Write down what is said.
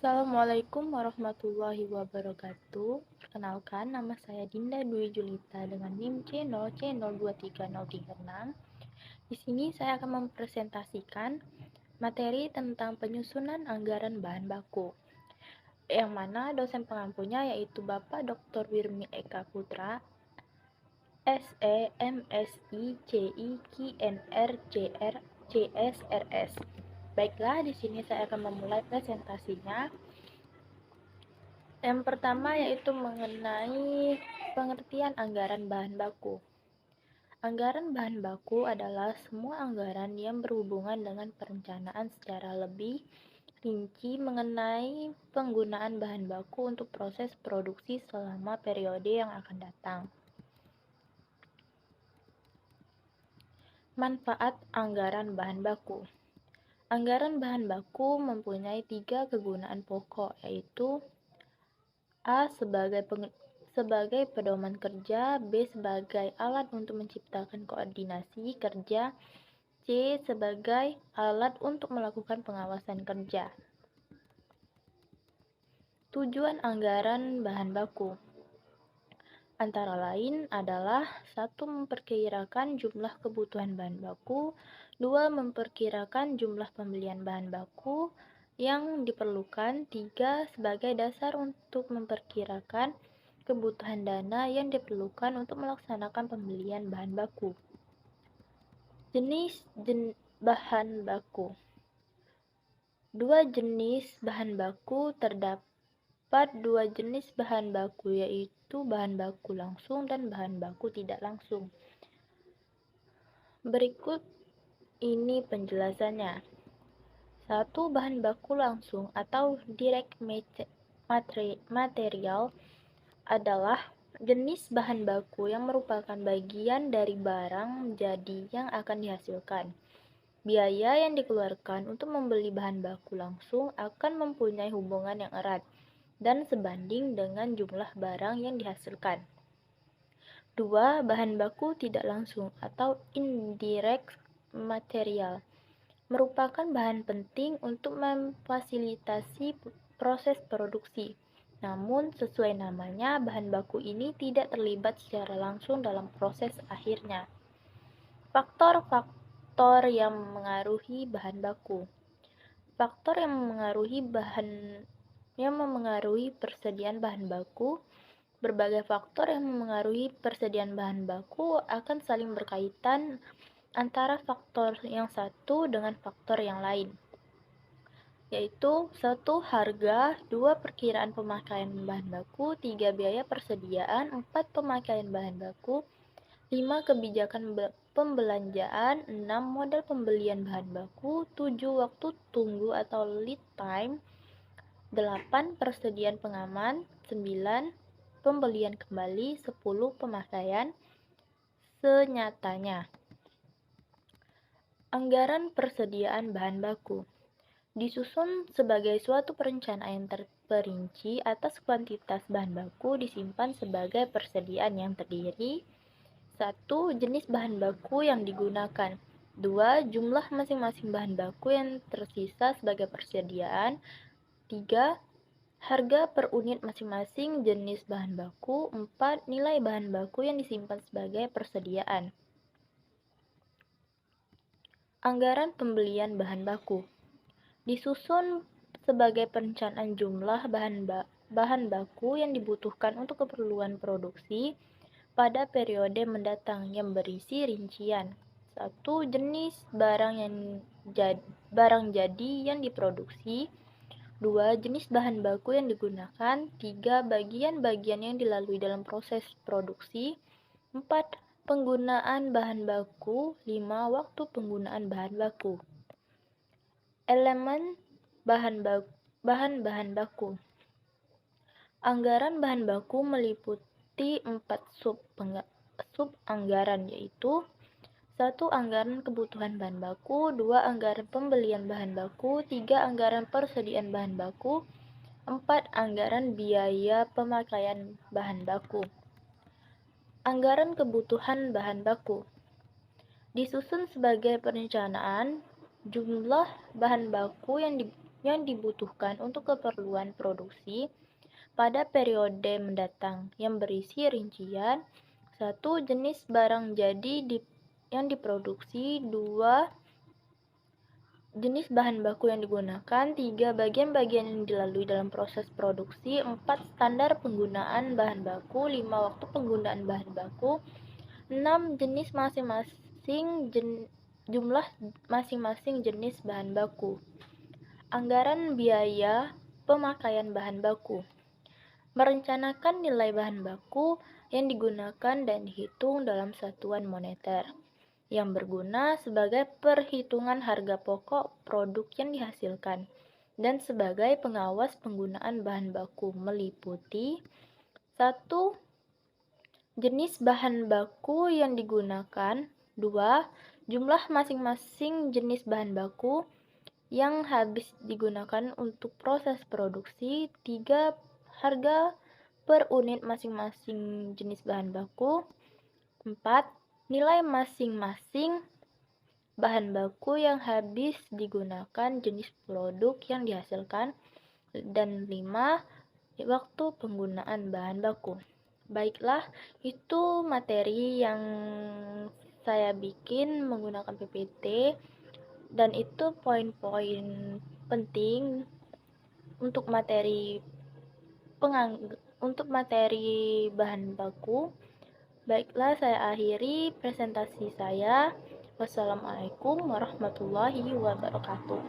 Assalamualaikum warahmatullahi wabarakatuh. Perkenalkan, nama saya Dinda Dwi Julita dengan NIM C0C023036. Di sini saya akan mempresentasikan materi tentang penyusunan anggaran bahan baku, yang mana dosen pengampunya yaitu Bapak Dr. Wirmi Eka Putra, SE, MSI, CI, KNR, CR, CSRS. Baiklah, di sini saya akan memulai presentasinya. Yang pertama yaitu mengenai pengertian anggaran bahan baku. Anggaran bahan baku adalah semua anggaran yang berhubungan dengan perencanaan secara lebih rinci mengenai penggunaan bahan baku untuk proses produksi selama periode yang akan datang. Manfaat anggaran bahan baku. Anggaran bahan baku mempunyai 3 kegunaan pokok, yaitu A. Sebagai pedoman kerja, B. Sebagai alat untuk menciptakan koordinasi kerja, C. Sebagai alat untuk melakukan pengawasan kerja. Tujuan anggaran bahan baku antara lain adalah 1. Memperkirakan jumlah kebutuhan bahan baku, 2. Memperkirakan jumlah pembelian bahan baku yang diperlukan, 3. Sebagai dasar untuk memperkirakan kebutuhan dana yang diperlukan untuk melaksanakan pembelian bahan baku. Jenis bahan baku. 2 jenis bahan baku terdapat 2 jenis bahan baku, yaitu bahan baku langsung dan bahan baku tidak langsung. Berikut ini penjelasannya. 1. Bahan baku langsung atau direct material adalah jenis bahan baku yang merupakan bagian dari barang jadi yang akan dihasilkan. Biaya yang dikeluarkan untuk membeli bahan baku langsung akan mempunyai hubungan yang erat dan sebanding dengan jumlah barang yang dihasilkan. 2. Bahan baku tidak langsung atau indirect material merupakan bahan penting untuk memfasilitasi proses produksi. Namun, sesuai namanya, bahan baku ini tidak terlibat secara langsung dalam proses akhirnya. Faktor-faktor yang mengaruhi bahan baku. Faktor yang memengaruhi persediaan bahan baku. Berbagai faktor yang memengaruhi persediaan bahan baku akan saling berkaitan antara faktor yang satu dengan faktor yang lain, yaitu 1. Harga, 2. Perkiraan pemakaian bahan baku, 3. Biaya persediaan, 4. Pemakaian bahan baku, 5. Kebijakan pembelanjaan, 6. Modal pembelian bahan baku, 7. Waktu tunggu atau lead time, 8. Persediaan pengaman, 9. Pembelian kembali, 10. Pemakaian senyatanya. Anggaran persediaan bahan baku disusun sebagai suatu perencanaan yang terperinci atas kuantitas bahan baku disimpan sebagai persediaan yang terdiri 1. Jenis bahan baku yang digunakan, 2. Jumlah masing-masing bahan baku yang tersisa sebagai persediaan, 3. Harga per unit masing-masing jenis bahan baku, 4. Nilai bahan baku yang disimpan sebagai persediaan. Anggaran pembelian bahan baku disusun sebagai perencanaan jumlah bahan baku yang dibutuhkan untuk keperluan produksi pada periode mendatang yang berisi rincian 1. Jenis barang jadi yang diproduksi, 2. Jenis bahan baku yang digunakan, 3. Bagian-bagian yang dilalui dalam proses produksi, 4. Penggunaan bahan baku, 5. Waktu penggunaan bahan baku. Elemen bahan baku. Anggaran bahan baku meliputi 4 sub anggaran, yaitu 1. Anggaran kebutuhan bahan baku, 2. Anggaran pembelian bahan baku, 3. Anggaran persediaan bahan baku, 4. Anggaran biaya pemakaian bahan baku. Anggaran kebutuhan bahan baku disusun sebagai perencanaan jumlah bahan baku yang yang dibutuhkan untuk keperluan produksi pada periode mendatang, yang berisi rincian: 1. Jenis barang jadi yang diproduksi. 2. Jenis bahan baku yang digunakan. 3. Bagian-bagian yang dilalui dalam proses produksi. 4. Standar penggunaan bahan baku. 5. Waktu penggunaan bahan baku. 6. Jumlah masing-masing jenis bahan baku. Anggaran biaya pemakaian bahan baku. Merencanakan nilai bahan baku yang digunakan dan dihitung dalam satuan moneter, yang berguna sebagai perhitungan harga pokok produk yang dihasilkan, dan sebagai pengawas penggunaan bahan baku meliputi: 1. Jenis bahan baku yang digunakan. 2. Jumlah masing-masing jenis bahan baku yang habis digunakan untuk proses produksi. 3. Harga per unit masing-masing jenis bahan baku. 4. Nilai masing-masing bahan baku yang habis digunakan, jenis produk yang dihasilkan. Dan 5. Waktu penggunaan bahan baku. Baiklah, itu materi yang saya bikin menggunakan PPT, dan itu poin-poin penting untuk materi bahan baku. Baiklah, saya akhiri presentasi saya. Wassalamualaikum warahmatullahi wabarakatuh.